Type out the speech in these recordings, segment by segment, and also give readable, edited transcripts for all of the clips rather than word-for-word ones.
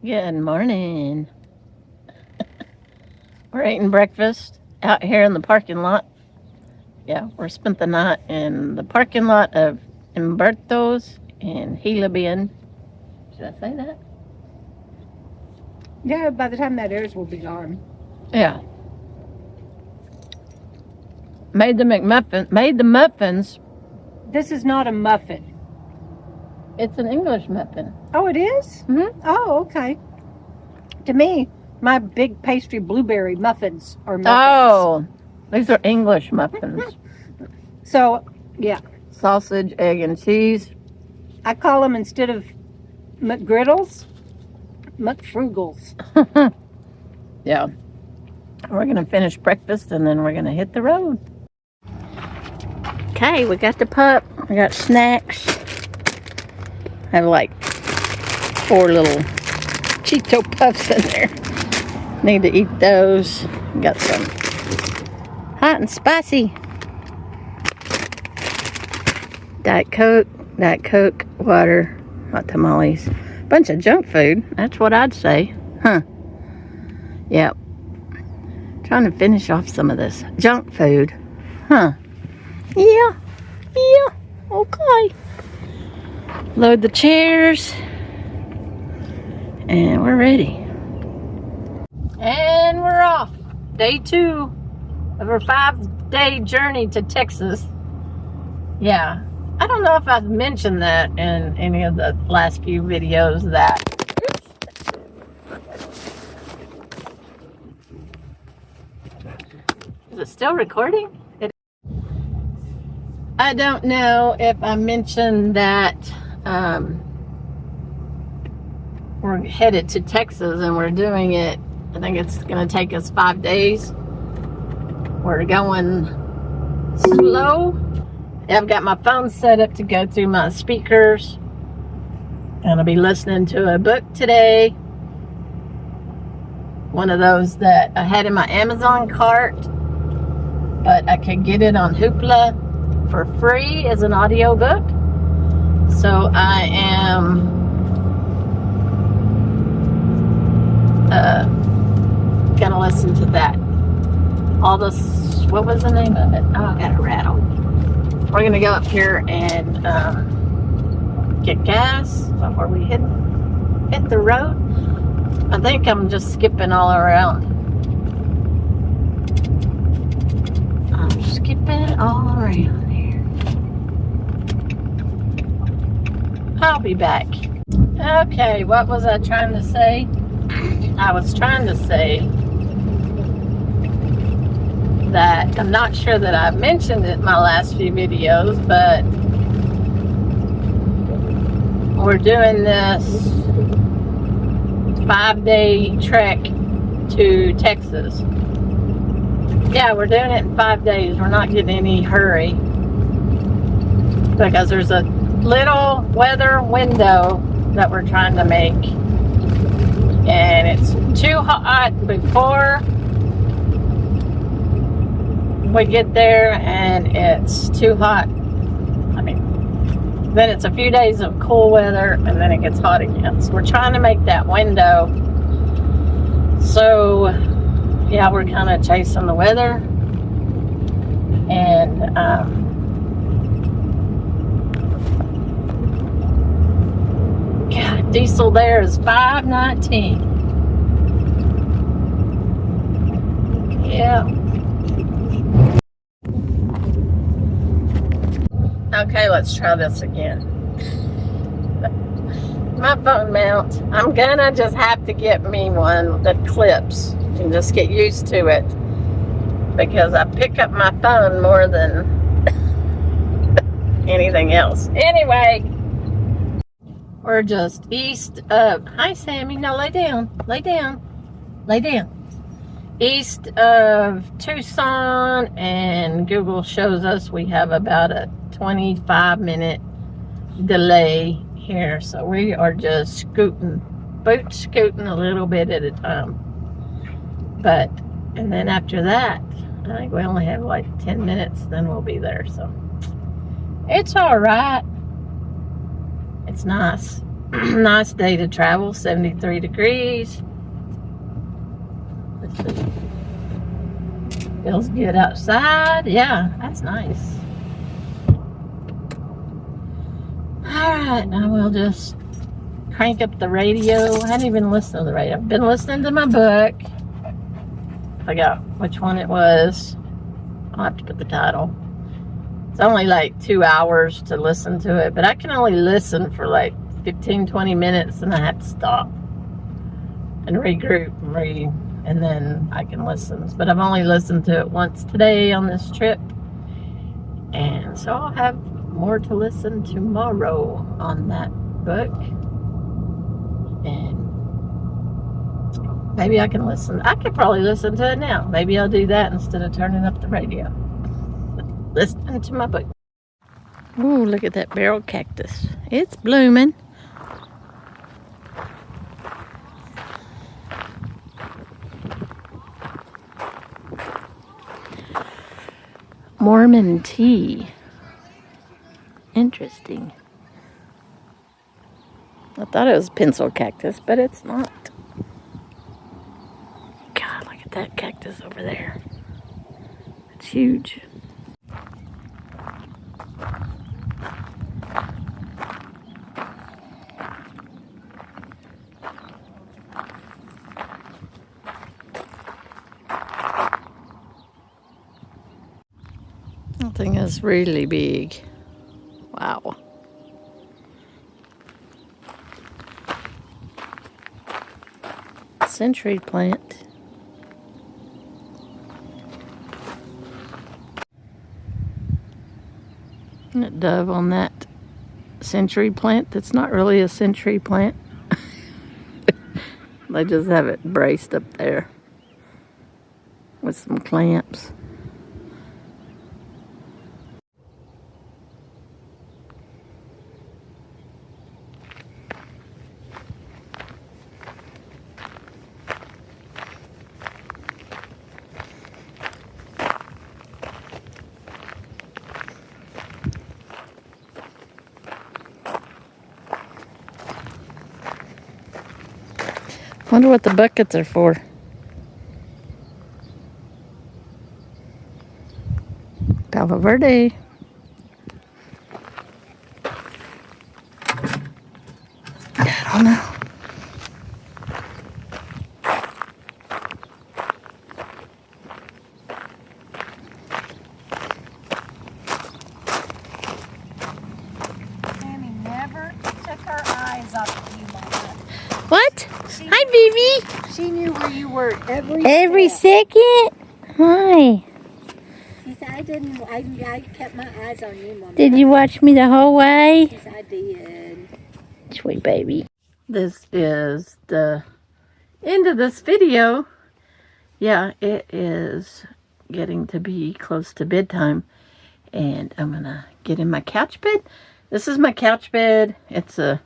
Good morning. We're eating breakfast out here in the parking lot. Yeah, we spent the night in the parking lot of Umberto's in Helabin. Should I say that? Yeah, by the time that airs, we'll be gone. Yeah. Made the muffins. This is not a muffin. It's an English muffin. Oh, it is? Mm-hmm. Oh, okay. To me, my big pastry blueberry muffins are muffins. Oh, these are English muffins. So, yeah. Sausage, egg, and cheese. I call them, instead of McGriddles, McFrugals. Yeah. We're going to finish breakfast and then we're going to hit the road. Okay, we got the pup. We got snacks. I have like 4 little Cheeto puffs in there. Need to eat those. Got some hot and spicy Diet Coke, water, hot tamales. Bunch of junk food. That's what I'd say. Huh. Yep. Trying to finish off some of this junk food. Huh. Yeah. Okay. Load the chairs. And we're ready. And we're off. Day 2 of our 5-day journey to Texas. Yeah. I don't know if I've mentioned that in any of the last few videos that... Is it still recording? I don't know if I mentioned that we're headed to Texas and we're doing it. I think it's going to take us 5 days. We're going slow. I've got my phone set up to go through my speakers. Gonna be listening to a book today. One of those that I had in my Amazon cart, but I could get it on Hoopla for free as an audiobook. So I am gonna listen to that. All this, what was the name of it? Oh, I got a rattle. We're gonna go up here and get gas before we hit the road. I think I'm just skipping all around. I'm skipping all around here. I'll be back. Okay, what was I trying to say? I was trying to say that I'm not sure that I've mentioned it in my last few videos, but we're doing this 5-day trek to Texas. Yeah, we're doing it in 5 days. We're not getting any hurry because there's a little weather window that we're trying to make, and it's too hot before we get there, and it's too hot. I mean, then it's a few days of cool weather, and then it gets hot again. So we're trying to make that window. So, yeah, we're kind of chasing the weather. And, God, diesel there is $5.19. Yeah. Okay, let's try this again. My phone mount, I'm gonna just have to get me one that clips and just get used to it, because I pick up my phone more than anything else. Anyway, we're just east of, hi Sammy, no, lay down, east of Tucson, and Google shows us we have about a 25-minute delay here, so we are just boot scooting a little bit at a time. But, and then after that, I think we only have like 10 minutes, then we'll be there, so it's all right. It's nice. Nice day to travel, 73 degrees. Let's see. Feels good outside. Yeah, that's nice. Alright, now we'll just crank up the radio. I hadn't even listened to the radio. I've been listening to my book. I forgot which one it was. I'll have to put the title. It's only like 2 hours to listen to it, but I can only listen for like 15-20 minutes and I have to stop and regroup and read, and then I can listen. But I've only listened to it once today on this trip, and so I'll have more to listen tomorrow on that book, and maybe I can listen. I could probably listen to it now. Maybe I'll do that instead of turning up the radio. Listening to my book. Ooh, look at that barrel cactus. It's blooming. Mormon tea. Interesting. I thought it was pencil cactus, but it's not. God, look at that cactus over there. It's huge. That thing is really big. Wow. Century plant. And a dove on that century plant that's not really a century plant. They just have it braced up there with some clamps. Wonder what the buckets are for. Palo Verde. I don't know. Tammy never took her eyes off of you, Mama. What? Hi, baby. She knew where you were Every second? Hi. She said, I kept my eyes on you, Mama. Did you watch me the whole way? Yes, I did. Sweet baby. This is the end of this video. Yeah, it is getting to be close to bedtime, and I'm gonna get in my couch bed. This is my couch bed. It's one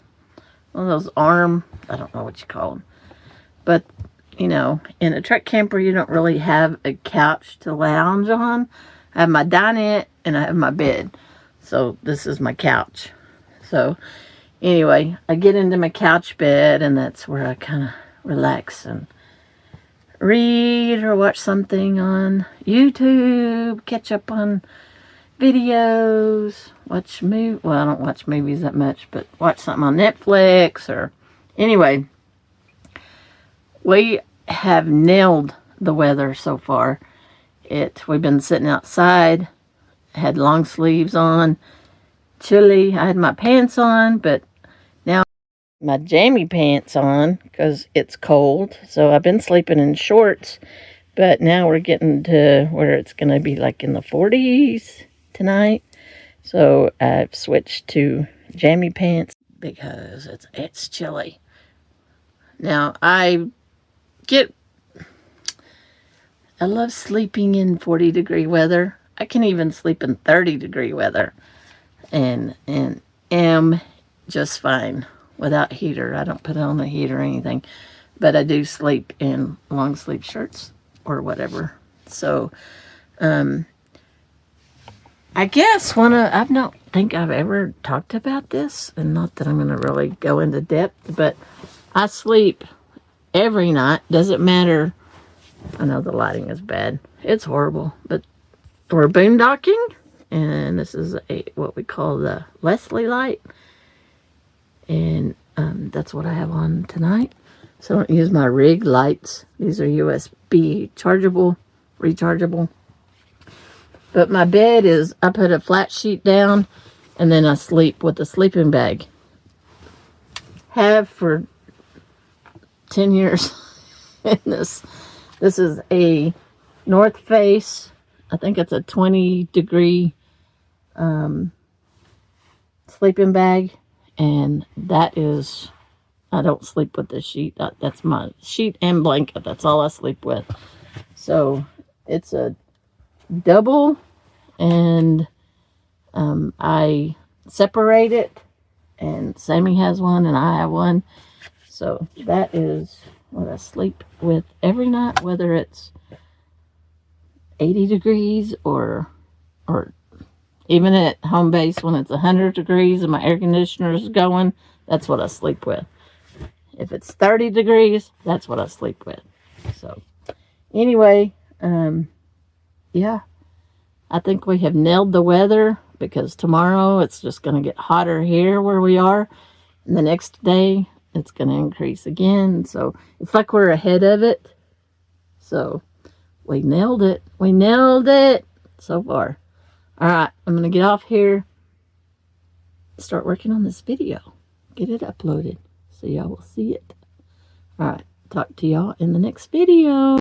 of those arm, I don't know what you call them, but you know, in a truck camper you don't really have a couch to lounge on. I have my dinette and I have my bed, so this is my couch. So anyway, I get into my couch bed, and that's where I kind of relax and read or watch something on YouTube, catch up on videos, watch movies. Well, I don't watch movies that much, but watch something on Netflix. Or anyway, we have nailed the weather so far. We've been sitting outside, had long sleeves on, chilly. I had my pants on, but now my jammy pants on because it's cold. So I've been sleeping in shorts, but now we're getting to where it's going to be like in the 40s tonight. So I've switched to jammy pants because it's chilly. Now I love sleeping in 40-degree weather. I can even sleep in 30-degree weather and am just fine without heater. I don't put on a heater or anything, but I do sleep in long sleeve shirts or whatever. So I guess I've not think I've ever talked about this, and not that I'm going to really go into depth, but I sleep every night. Doesn't matter. I know the lighting is bad. It's horrible, but we're boondocking, and this is what we call the Leslie light, and that's what I have on tonight. So I don't use my rig lights. These are USB chargeable, rechargeable. But my bed is, I put a flat sheet down, and then I sleep with a sleeping bag. Have for 10 years. And this is a North Face. I think it's a 20-degree sleeping bag. And that is, I don't sleep with the sheet. That's my sheet and blanket. That's all I sleep with. So it's a double, and I separate it, and Sammy has one and I have one. So that is what I sleep with every night, whether it's 80 degrees or even at home base when it's 100 degrees and my air conditioner is going. That's what I sleep with. If it's 30 degrees, that's what I sleep with. So anyway, yeah, I think we have nailed the weather, because tomorrow it's just going to get hotter here where we are, and the next day it's going to increase again. So it's like we're ahead of it. So we nailed it. We nailed it so far. All right, I'm going to get off here, start working on this video, get it uploaded so y'all will see it. All right, talk to y'all in the next video.